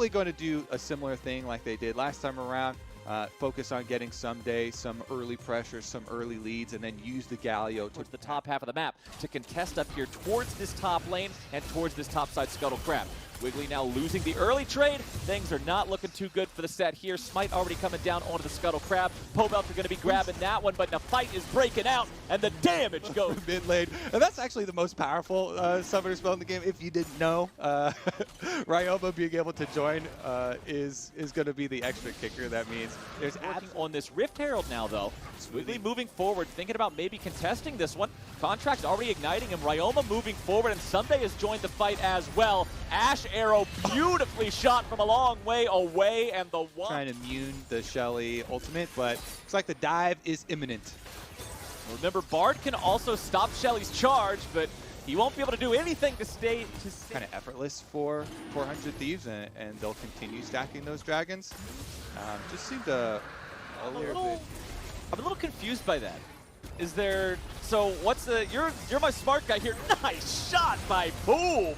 probably going to do a similar thing like they did last time around. Focus on getting someday some early pressure, some early leads, and then use the Galio towards the top half of the map to contest up here towards this top lane and towards this topside Scuttle Crab. Wiggly now losing the early trade. Things are not looking too good for the set here. Smite already coming down onto the Scuttle Crab. Pobelter going to be grabbing that one, but the fight is breaking out, and the damage goes mid lane. And that's actually the most powerful summoner spell in the game. If you didn't know, Ryoma being able to join is going to be the extra kicker. That means there's working on this Rift Herald now, though. Wiggly moving forward, thinking about maybe contesting this one. Contract's already igniting him. Ryoma moving forward, and Someday has joined the fight as well. Ash Arrow beautifully shot from a long way away, and the one trying to immune the Shelly ultimate, but looks like the dive is imminent. Remember, Bard can also stop Shelly's charge, but he won't be able to do anything to stay. Kind of effortless for 400 Thieves, and they'll continue stacking those dragons. Just seemed I'm a little confused by that. Is there? So what's the? You're my smart guy here. Nice shot by Boom.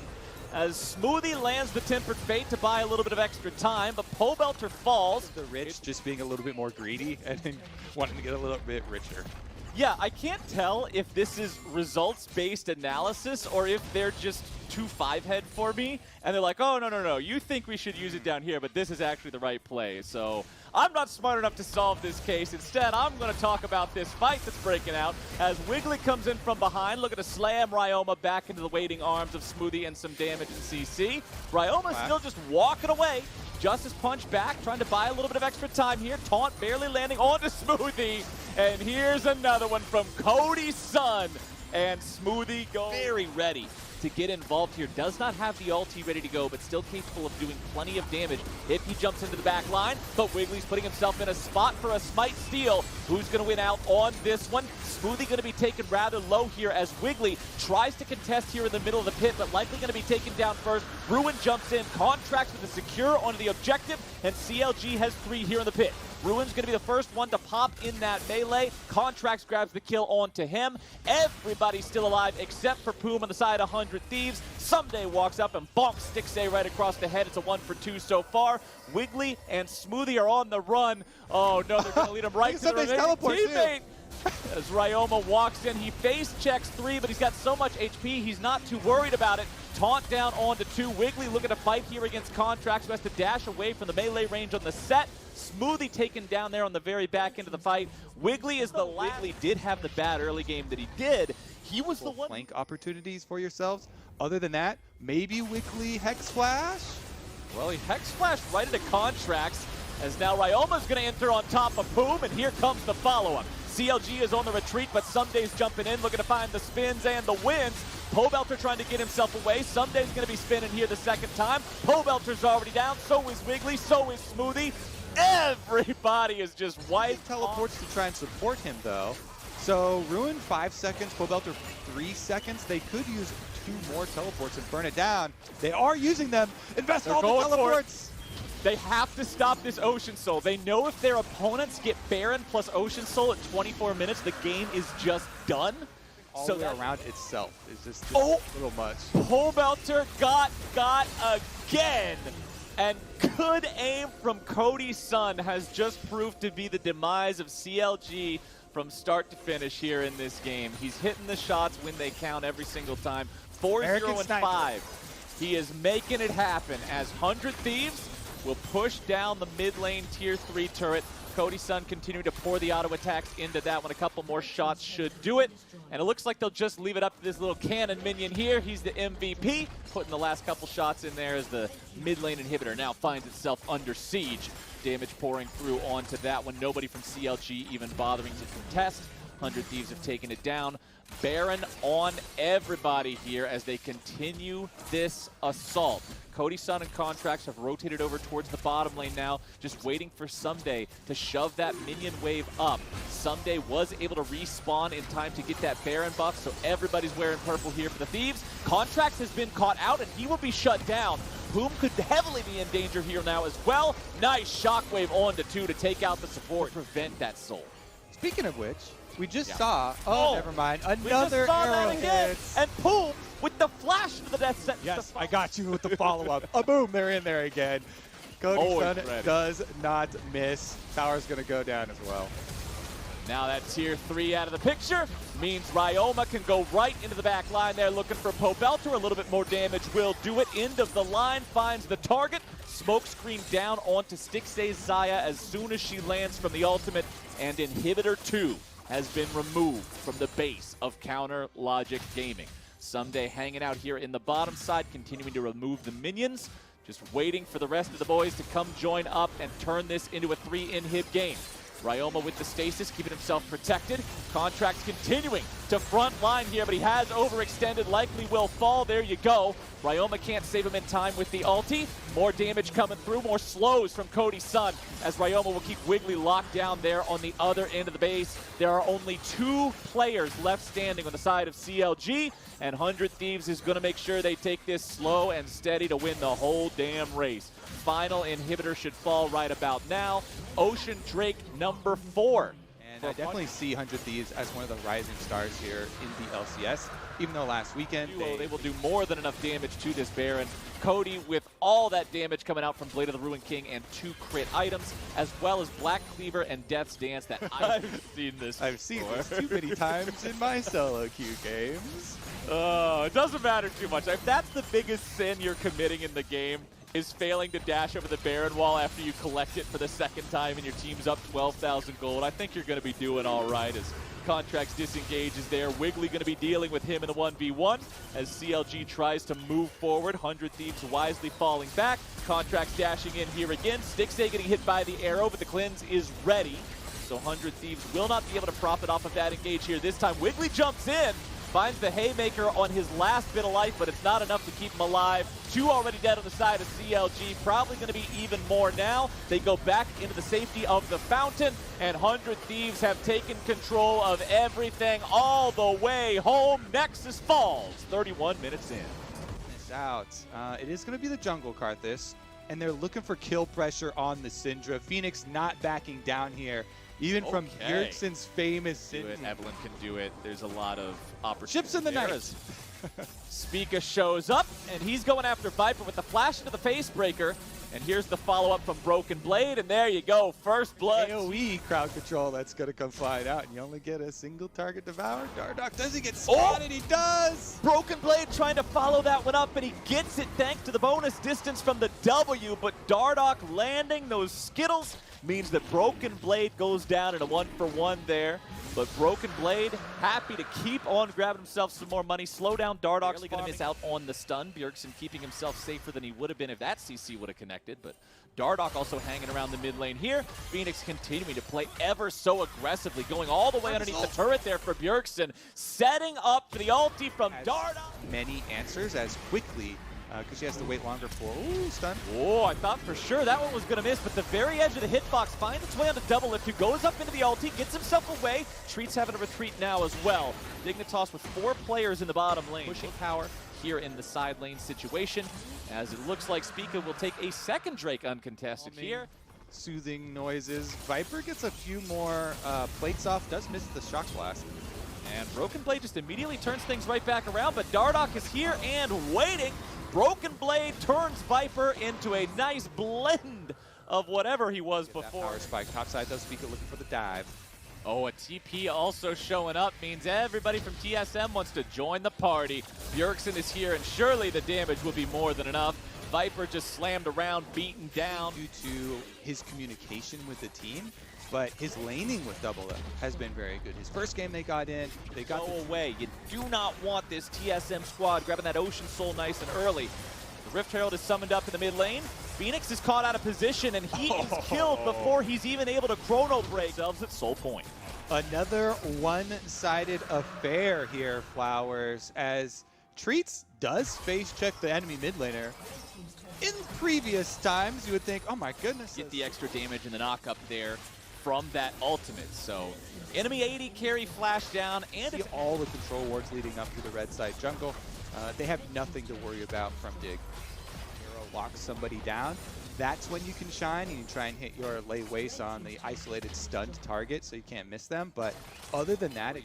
As Smoothie lands the Tempered Fate to buy a little bit of extra time, but Pobelter falls. The rich just being a little bit more greedy and then wanting to get a little bit richer. Yeah, I can't tell if this is results-based analysis or if they're just too five-head for me, and they're like, oh, no, you think we should use it down here, but this is actually the right play. So I'm not smart enough to solve this case. Instead, I'm going to talk about this fight that's breaking out as Wiggly comes in from behind, looking to slam Ryoma back into the waiting arms of Smoothie and some damage in CC. Ryoma still just walking away. Justice Punch back, trying to buy a little bit of extra time here. Taunt barely landing onto Smoothie. And here's another one from Cody's son. And Smoothie goes very ready to get involved here. Does not have the ulti ready to go, but still capable of doing plenty of damage if he jumps into the back line. But Wiggly's putting himself in a spot for a Smite steal. Who's going to win out on this one? Smoothie going to be taken rather low here as Wiggly tries to contest here in the middle of the pit, but likely going to be taken down first. Ruin jumps in, contracts with a secure onto the objective, and CLG has 3 here in the pit. Ruin's going to be the first one to pop in that melee. Contracts grabs the kill onto him. Everybody's still alive except for Poom on the side of 100 Thieves. Someday walks up and bonks Stixay right across the head. It's a 1 for 2 so far. Wiggly and Smoothie are on the run. Oh no, they're going to lead him right to the remaining teammate. As Ryoma walks in, he face checks 3, but he's got so much HP, he's not too worried about it. Taunt down onto 2. Wiggly looking to fight here against Contracts, who has to dash away from the melee range on the set. Smoothie taken down there on the very back end of the fight. Wiggly is the last. Wiggly did have the bad early game that he did. He was the one. Flank opportunities for yourselves. Other than that, maybe Wiggly Hex Flash? Well, he Hex Flashed right into Contracts, as now Ryoma's going to enter on top of Poom, and here comes the follow-up. CLG is on the retreat, but Someday's jumping in, looking to find the spins and the wins. Pobelter trying to get himself away. Someday's going to be spinning here the second time. Pobelter's already down, so is Wiggly, so is Smoothie. Everybody is just wiped. Teleports to try and support him, though. So Ruin 5 seconds, Pobelter 3 seconds. They could use 2 more teleports and burn it down. They are using them. Invest all the teleports. They have to stop this Ocean Soul. They know if their opponents get Baron plus Ocean Soul at 24 minutes, the game is just done. All so the way around itself is just a little much. Pobelter got again. And good aim from Cody's son has just proved to be the demise of CLG from start to finish here in this game. He's hitting the shots when they count every single time. 4-0-5. He is making it happen as 100 Thieves will push down the mid lane tier 3 turret. Cody's son continuing to pour the auto attacks into that one. A couple more shots should do it. And it looks like they'll just leave it up to this little cannon minion here. He's the MVP, putting the last couple shots in there as the mid lane inhibitor now finds itself under siege. Damage pouring through onto that one. Nobody from CLG even bothering to contest. 100 Thieves have taken it down. Baron on everybody here as they continue this assault. Cody's son and Contracts have rotated over towards the bottom lane now, just waiting for Someday to shove that minion wave up. Someday was able to respawn in time to get that Baron buff, so everybody's wearing purple here for the Thieves. Contracts has been caught out, and he will be shut down. Poom could heavily be in danger here now as well. Nice shockwave on to 2 to take out the support, to prevent that soul. Speaking of which, we just saw, never mind, another arrow hit. And Poom with the flash into the death sentence. Yes, I got you with the follow-up. Boom, they're in there again. Cody Sun ready. does not miss. Tower's going to go down as well. Now that tier 3 out of the picture means Ryoma can go right into the back line there looking for Pobelter. A little bit more damage will do it. End of the line, finds the target. Smokescreen down onto Stixay's Xayah as soon as she lands from the ultimate. And Inhibitor 2 has been removed from the base of Counter Logic Gaming. Someday hanging out here in the bottom side, continuing to remove the minions. Just waiting for the rest of the boys to come join up and turn this into a 3-inhib game. Ryoma with the stasis, keeping himself protected. Contract's continuing to front line here, but he has overextended, likely will fall. There you go. Ryoma can't save him in time with the ulti. More damage coming through, more slows from Cody Sun, as Ryoma will keep Wiggly locked down there on the other end of the base. There are only 2 players left standing on the side of CLG, and 100 Thieves is going to make sure they take this slow and steady to win the whole damn race. Final inhibitor should fall right about now. Ocean Drake number 4. And I definitely see 100 Thieves as one of the rising stars here in the LCS. Even though last weekend they will do more than enough damage to this Baron. Cody with all that damage coming out from Blade of the Ruined King and 2 crit items, as well as Black Cleaver and Death's Dance that I've seen this I've seen this too many times in my solo queue games. It doesn't matter too much. If that's the biggest sin you're committing in the game, is failing to dash over the Baron wall after you collect it for the second time and your team's up 12,000 gold, I think you're going to be doing all right as Contracts disengages there. Wiggly going to be dealing with him in the 1v1 as CLG tries to move forward. 100 Thieves wisely falling back. Contracts dashing in here again. Stixay getting hit by the arrow, but the cleanse is ready. So 100 Thieves will not be able to profit off of that engage here this time. Wiggly jumps in. Finds the haymaker on his last bit of life, but it's not enough to keep him alive. 2 already dead on the side of CLG. Probably going to be even more now. They go back into the safety of the fountain, and 100 Thieves have taken control of everything all the way home. Nexus falls 31 minutes in. Miss out. It is going to be the jungle Karthus, and they're looking for kill pressure on the Syndra. Phoenix not backing down here. Even from Bjergsen's famous Syndra. Evelyn can do it. There's a lot of opportunities. Ships in the night. Spica shows up, and he's going after Viper with the flash into the face breaker. And here's the follow-up from Broken Blade, and there you go. First blood. AoE crowd control that's going to come flying out, and you only get a single target devoured. Dardoch, does he get spotted? He does! Broken Blade trying to follow that one up, and he gets it thanks to the bonus distance from the W, but Dardoch landing those Skittles means that Broken Blade goes down in a 1-for-1 there. But Broken Blade happy to keep on grabbing himself some more money. Slow down Dardoch. Really going to miss out on the stun. Bjergsen keeping himself safer than he would have been if that CC would have connected. But Dardoch also hanging around the mid lane here. Phoenix continuing to play ever so aggressively, going all the way underneath the turret there for Bjergsen. Setting up for the ulti from Dardoch. Many answers as quickly because she has to wait longer for stun. Oh, I thought for sure that one was going to miss, but the very edge of the hitbox finds its way on the double lift, who goes up into the ulti, gets himself away. Treat's having to retreat now as well. Dignitas with 4 players in the bottom lane. Pushing power here in the side lane situation, as it looks like Spica will take a second Drake uncontested here. Soothing noises. Viper gets a few more plates off, does miss the shock blast. And Broken Blade just immediately turns things right back around, but Dardoch is here and waiting. Broken Blade turns Viper into a nice blend of whatever he was before. Power spike topside though. Spica looking for the dive. Oh, a TP also showing up means everybody from TSM wants to join the party. Bjergsen is here, and surely the damage will be more than enough. Viper just slammed around, beaten down. Due to his communication with the team, but his laning with Double Up has been very good. His first game they got in, they got away. You do not want this TSM squad grabbing that Ocean Soul nice and early. The Rift Herald is summoned up in the mid lane. Phoenix is caught out of position, and he is killed before he's even able to chrono break themselves at Soul Point. Another one-sided affair here, Flowers, as Treats does face check the enemy mid laner. In previous times, you would think, oh my goodness. Get the extra damage and the knock up there from that ultimate. So enemy 80 carry flash down, and see all the control wards leading up to the red side jungle. They have nothing to worry about from Dig. Hero locks somebody down. that's when you can shine and you try and hit your lay waste on the isolated stunned target so you can't miss them. But other than that, in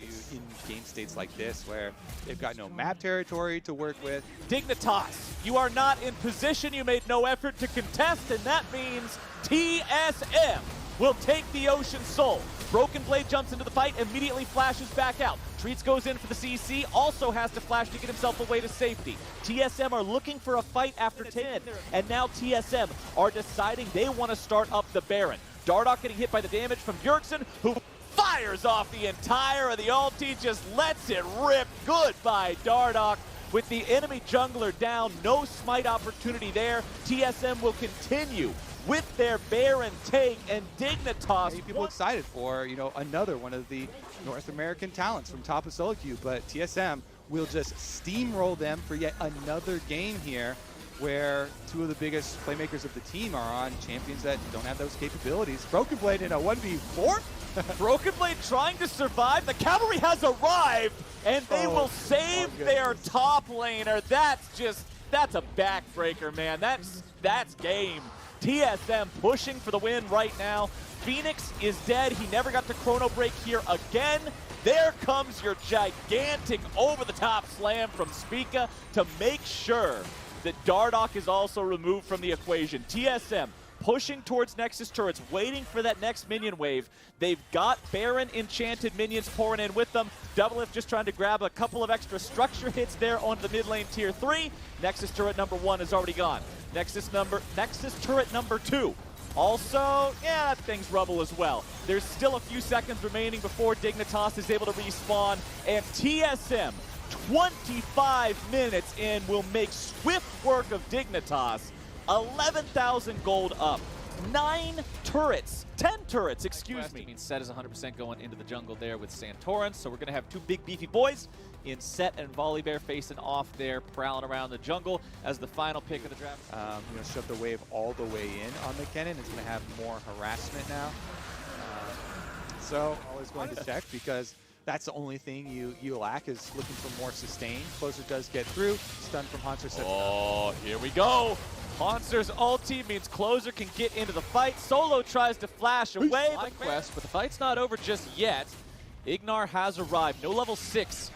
game states like this where they've got no map territory to work with. Dignitas, you are not in position. You made no effort to contest, and that means TSM will take the Ocean Soul. Broken Blade jumps into the fight, immediately flashes back out. Treats goes in for the CC, also has to flash to get himself away to safety. TSM are looking for a fight after 10, and now TSM are deciding they want to start up the Baron. Dardoch getting hit by the damage from Bjergsen, who fires off the entire of the ulti, just lets it rip. Goodbye, Dardoch. With the enemy jungler down, no smite opportunity there. TSM will continue with their Baron take, and Dignitas. People excited for, you know, another one of the North American talents from top of solo queue, but TSM will just steamroll them for yet another game here where two of the biggest playmakers of the team are on champions that don't have those capabilities. Broken Blade in a 1v4? Broken Blade trying to survive. The cavalry has arrived, and they will save their top laner. That's a backbreaker, man. That's game. TSM pushing for the win right now. Phoenix is dead. He never got the chrono break here again. There comes your gigantic over-the-top slam from Spica to make sure that Dardoch is also removed from the equation. TSM pushing towards Nexus turrets, waiting for that next minion wave. They've got Baron enchanted minions pouring in with them. Doublelift just trying to grab a couple of extra structure hits there onto the mid lane tier 3. Nexus turret number 1 is already gone. Nexus turret number 2. Also, yeah, that thing's rubble as well. There's still a few seconds remaining before Dignitas is able to respawn, and TSM, 25 minutes in, will make swift work of Dignitas. 11,000 gold up. 10 turrets, excuse me. I mean, Set is 100% going into the jungle there with Santorin, so we're going to have two big beefy boys in Set and Volibear facing off there, prowling around the jungle as the final pick of the draft. You know, shove the wave all the way in on McKinnon. It's going to have more harassment now. So always going to check because that's the only thing you lack is looking for more sustain. Closer does get through. Stun from Haunter. Oh, here we go. Haunter's ulti means Closer can get into the fight. Solo tries to flash away, but the fight's not over just yet. Ignar has arrived. No level 6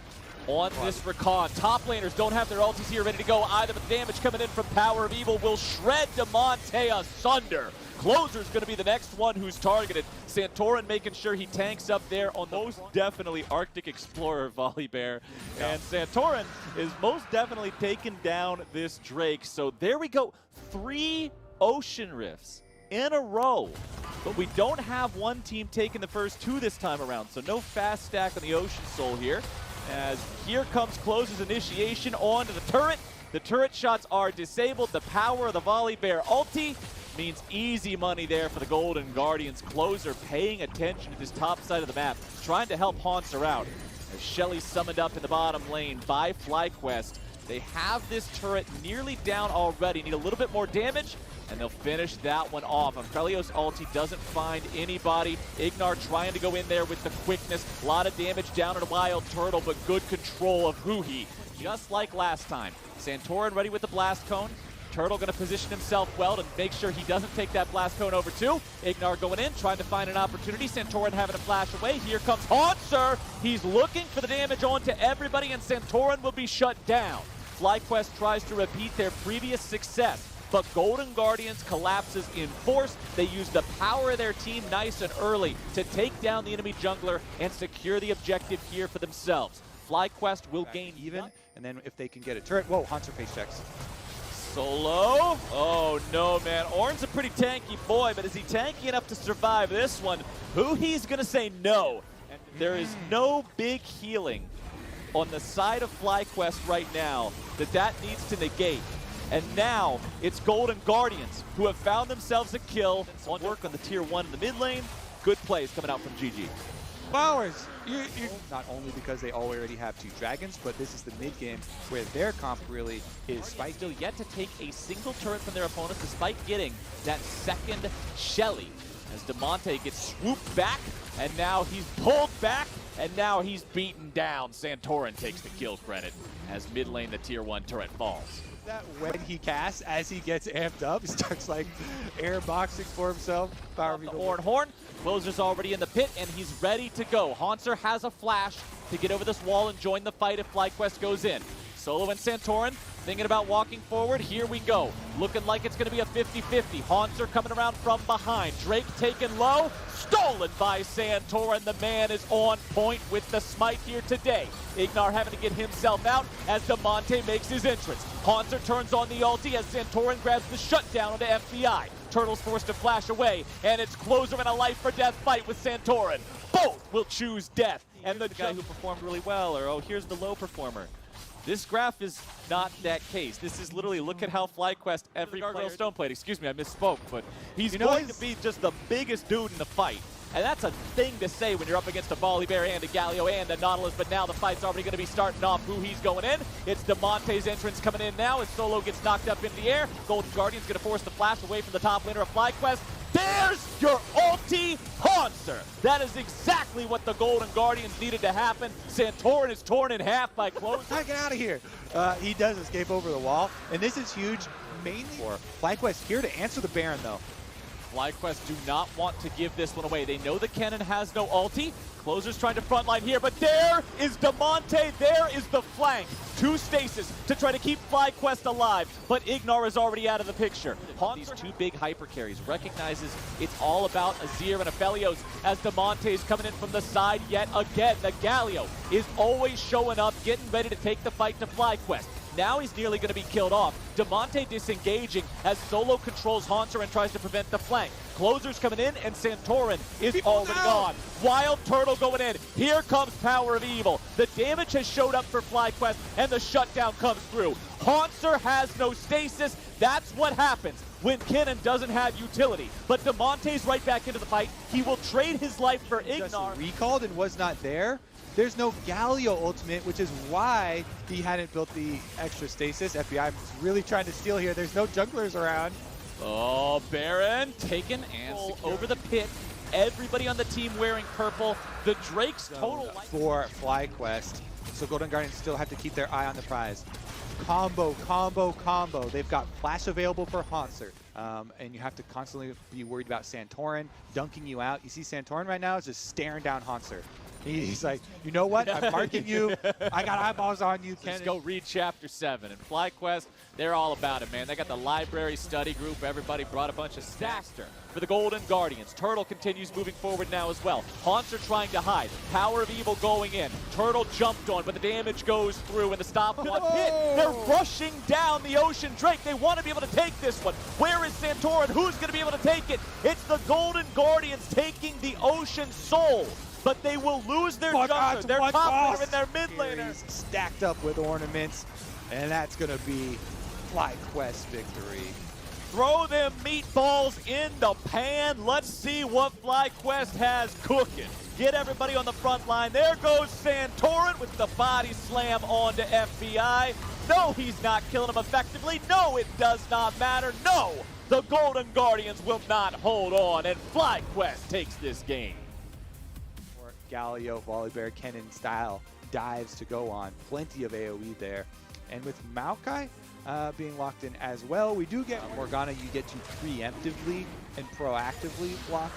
on this recon. Top laners don't have their ultis here ready to go either, but the damage coming in from Power of Evil will shred Demonte asunder. Closer's going to be the next one who's targeted. Santorin making sure he tanks up there on the most definitely Arctic Explorer Volibear. And Santorin is most definitely taking down this Drake. So there we go. 3 Ocean Rifts in a row. But we don't have one team taking the first 2 this time around. So no fast stack on the Ocean Soul here. As here comes Closer's initiation onto the turret. The turret shots are disabled. The power of the Volibear ulti means easy money there for the Golden Guardians. Closer paying attention to this top side of the map, trying to help Haunter out. As Shelly summoned up in the bottom lane by FlyQuest. They have this turret nearly down already. Need a little bit more damage, and they'll finish that one off. Aurelio's ulti doesn't find anybody. Ignar trying to go in there with the quickness. A lot of damage down at a Wild Turtle, but good control of Huhi. Just like last time. Santorin ready with the Blast Cone. Turtle going to position himself well to make sure he doesn't take that Blast Cone over too. Ignar going in, trying to find an opportunity. Santorin having to flash away. Here comes Haunter. He's looking for the damage onto everybody, and Santorin will be shut down. FlyQuest tries to repeat their previous success, but Golden Guardians collapses in force. They use the power of their team nice and early to take down the enemy jungler and secure the objective here for themselves. FlyQuest will gain even, and then if they can get a turret, whoa, Haunter face checks. Solo? Oh no, man. Ornn's a pretty tanky boy, but is he tanky enough to survive this one? Huhi's gonna say no. And there is no big healing on the side of FlyQuest right now that needs to negate. And now it's Golden Guardians who have found themselves a kill on work on the tier 1 in the mid lane. Good plays coming out from GG. Flowers, not only because they already have 2 dragons, but this is the mid game where their comp really is Spike. Still yet to take a single turret from their opponent despite getting that second Shelly. As Demonte gets swooped back, and now he's pulled back, and now he's beaten down. Santorin takes the kill credit as mid lane the tier 1 turret falls. That when he casts, as he gets amped up, he starts like air boxing for himself. Power The horn. Closer's already in the pit, and he's ready to go. Haunter has a flash to get over this wall and join the fight if FlyQuest goes in. Solo and Santorin thinking about walking forward. Here we go. Looking like it's going to be a 50-50. Haunter coming around from behind. Drake taken low. Stolen by Santorin. The man is on point with the smite here today. Ignar having to get himself out as Damonte makes his entrance. Haunter turns on the ulti as Santorin grabs the shutdown onto FBI. Turtle's forced to flash away, and it's Closer in a life-or-death fight with Santorin. Both will choose death. And the guy who performed really well, or here's the low performer. This graph is not that case. This is literally, look at how FlyQuest every player stone played. Excuse me, I misspoke, but he's going to be just the biggest dude in the fight. And that's a thing to say when you're up against a Volibear and a Galio and a Nautilus, but now the fight's already going to be starting off who he's going in. It's Damonte's entrance coming in now as Solo gets knocked up in the air. Golden Guardian's going to force the flash away from the top laner of FlyQuest. There's your ulti, Haunter. That is exactly what the Golden Guardians needed to happen. Santorin is torn in half by Closer. Get out of here. He does escape over the wall, and this is huge, mainly for FlyQuest here to answer the Baron, though. FlyQuest do not want to give this one away. They know the cannon has no ulti. Closer's trying to frontline here, but there is Damonte. There is the flank. Two stasis to try to keep FlyQuest alive, but Ignar is already out of the picture. These two big hyper carries recognizes it's all about Azir and Aphelios as Damonte is coming in from the side yet again. The Galio is always showing up, getting ready to take the fight to FlyQuest. Now he's nearly going to be killed off. Damonte disengaging as Solo controls Haunter and tries to prevent the flank. Closer's coming in, and Santorin is already gone. Wild Turtle going in. Here comes Power of Evil. The damage has showed up for FlyQuest, and the shutdown comes through. Haunter has no stasis. That's what happens when Kennen doesn't have utility. But Damonte's right back into the fight. He will trade his life for Ignar. Just recalled and was not there. There's no Galio ultimate, which is why he hadn't built the extra stasis. FBI is really trying to steal here. There's no junglers around. Oh, Baron taken and over the pit. Everybody on the team wearing purple. The Drake's total for FlyQuest. So Golden Guardians still have to keep their eye on the prize. Combo. They've got flash available for Haunter. And you have to constantly be worried about Santorin dunking you out. You see Santorin right now is just staring down Haunter. He's like, you know what? I'm marking you. I got eyeballs on you, Ken. Let's go read Chapter 7. And FlyQuest, they're all about it, man. They got the library study group. Everybody brought a bunch of stacks for the Golden Guardians. Turtle continues moving forward now as well. Haunter trying to hide. Power of Evil going in. Turtle jumped on, but the damage goes through and the stop on pit. They're rushing down the Ocean Drake. They want to be able to take this one. Where is Santorin? Who's going to be able to take it? It's the Golden Guardians taking the Ocean Soul. But they will lose their jungler, their top laner, and their mid laner. Stacked up with ornaments, and that's going to be FlyQuest victory. Throw them meatballs in the pan. Let's see what FlyQuest has cooking. Get everybody on the front line. There goes Santorin with the body slam onto FBI. No, he's not killing him effectively. No, it does not matter. No, the Golden Guardians will not hold on, and FlyQuest takes this game. Galio, Volibear, Kennen style dives to go on. Plenty of AoE there. And with Maokai being locked in as well, we do get Morgana. You get to preemptively and proactively block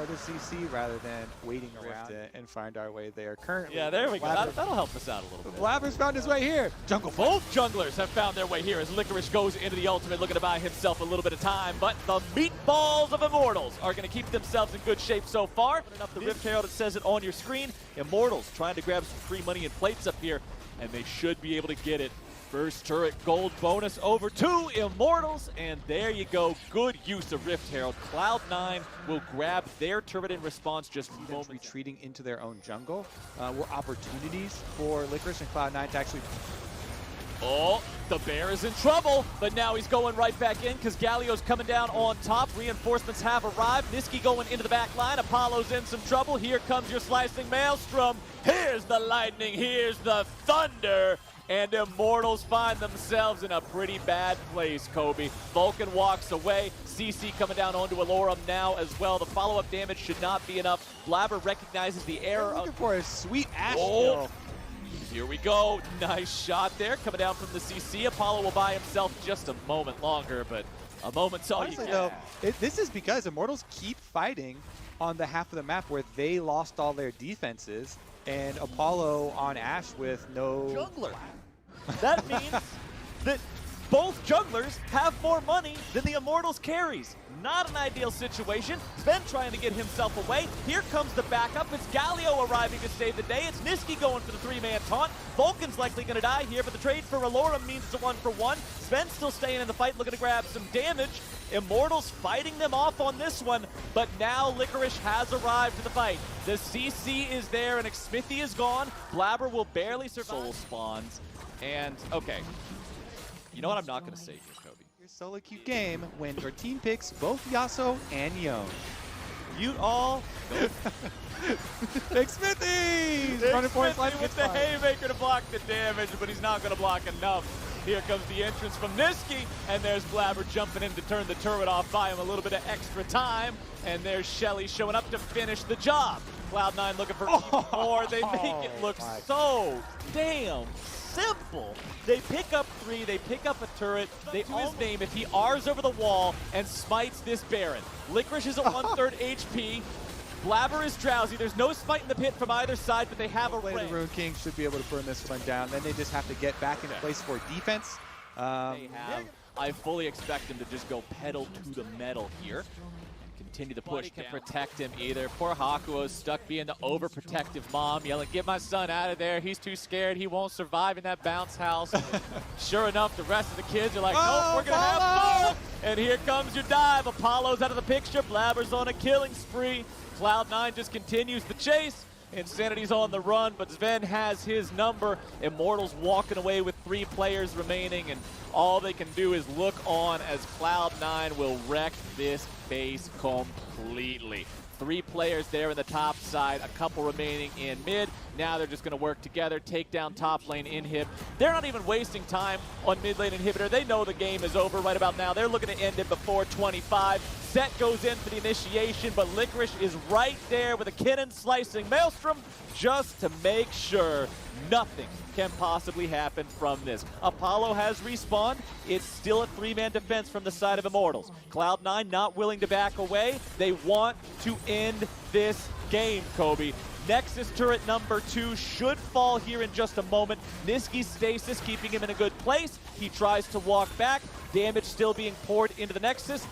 the CC rather than waiting around and find our way there. Currently, yeah, there we go. That'll help us out a little bit. Blabber's found his way here. Jungle. Both junglers have found their way here as Licorice goes into the ultimate, looking to buy himself a little bit of time. But the meatballs of Immortals are going to keep themselves in good shape so far. Enough the Rift Herald, it says it on your screen. Immortals trying to grab some free money and plates up here, and they should be able to get it. First turret gold bonus over to Immortals, and there you go. Good use of Rift Herald. Cloud9 will grab their turret in response just moments. Retreating into their own jungle were opportunities for Licorice and Cloud9 to actually... Oh, the bear is in trouble, but now he's going right back in because Galio's coming down on top. Reinforcements have arrived. Niski going into the back line. Apollo's in some trouble. Here comes your slicing maelstrom. Here's the lightning. Here's the thunder. And Immortals find themselves in a pretty bad place, Kobe. Vulcan walks away. CC coming down onto Alorum now as well. The follow-up damage should not be enough. Blabber recognizes the error. Looking for a sweet Ash kill. Here we go. Nice shot there coming down from the CC. Apollo will buy himself just a moment longer, but a moment's all you Honestly, get. though, this is because Immortals keep fighting on the half of the map where they lost all their defenses, and Apollo on Ashe with no Jungler. That means that both junglers have more money than the Immortals carries. Not an ideal situation. Sven trying to get himself away. Here comes the backup. It's Galio arriving to save the day. It's Niski going for the 3-man taunt. Vulcan's likely going to die here, but the trade for Alorum means it's a 1-for-1. Sven still staying in the fight, looking to grab some damage. Immortals fighting them off on this one, but now Licorice has arrived to the fight. The CC is there, and Smithy is gone. Blabber will barely survive. Soul spawns, and okay. You know what I'm not going to say here, Kobe? your solo queue game when your team picks both Yasuo and Yone. Mute all. Big Smithy! Running for his life with the haymaker to block the damage, but he's not going to block enough. Here comes the entrance from Niski, and there's Blabber jumping in to turn the turret off, buy him a little bit of extra time, and there's Shelly showing up to finish the job. Cloud9 looking for even more. They make it look so damn simple. They pick up 3, they pick up a turret, they do his name if he R's over the wall and smites this Baron. Licorice is at 1/3 HP. Blabber is drowsy. There's no smite in the pit from either side, but they have a The Rune King should be able to burn this one down. Then they just have to get back into place for defense. I fully expect him to just go pedal to the metal here. Continue to push. Can protect him either. Poor Hakuo's stuck being the overprotective mom, yelling, "Get my son out of there. He's too scared. He won't survive in that bounce house." Sure enough, the rest of the kids are like, "Nope, we're going to have fun." And here comes your dive. Apollo's out of the picture. Blabber's on a killing spree. Cloud9 just continues the chase. Insanity's on the run, but Sven has his number. Immortals walking away with 3 players remaining, and all they can do is look on as Cloud9 will wreck this base completely. 3 players there in the top side, a couple remaining in mid. Now they're just going to work together, take down top lane inhib. They're not even wasting time on mid lane inhibitor. They know the game is over right about now. They're looking to end it before 25. Set goes in for the initiation, but Licorice is right there with a cannon slicing Maelstrom just to make sure nothing can possibly happen from this. Apollo has respawned. It's still a 3-man defense from the side of Immortals. Cloud9 not willing to back away. They want to end this game, Kobe. Nexus turret number 2 should fall here in just a moment. Niski's stasis keeping him in a good place. He tries to walk back. Damage still being poured into the Nexus.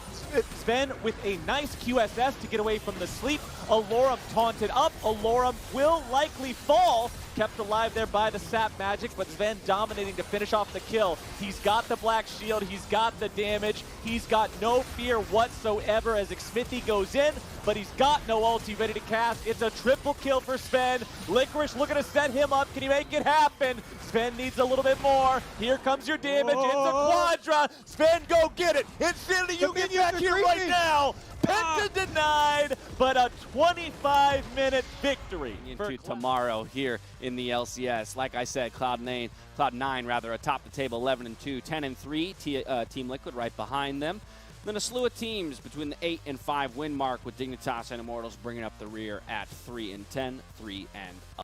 Sven with a nice QSS to get away from the sleep. Alorum taunted up. Alorum will likely fall. Kept alive there by the sap magic, but Sven dominating to finish off the kill. He's got the black shield. He's got the damage. He's got no fear whatsoever as Smithy goes in, but he's got no ulti ready to cast. It's a triple kill for Sven. Licorice looking to set him up. Can he make it happen? Sven needs a little bit more. Here comes your damage. It's a quadra. Sven, go get it. Insanity, you get back here right now. Penta denied, but a 25-minute victory. Into tomorrow here in the LCS. Like I said, Cloud9 atop the table, 11-2, 10-3. Team Liquid right behind them. Then a slew of teams between the 8 and 5 win mark with Dignitas and Immortals bringing up the rear at 3-10, 3-11.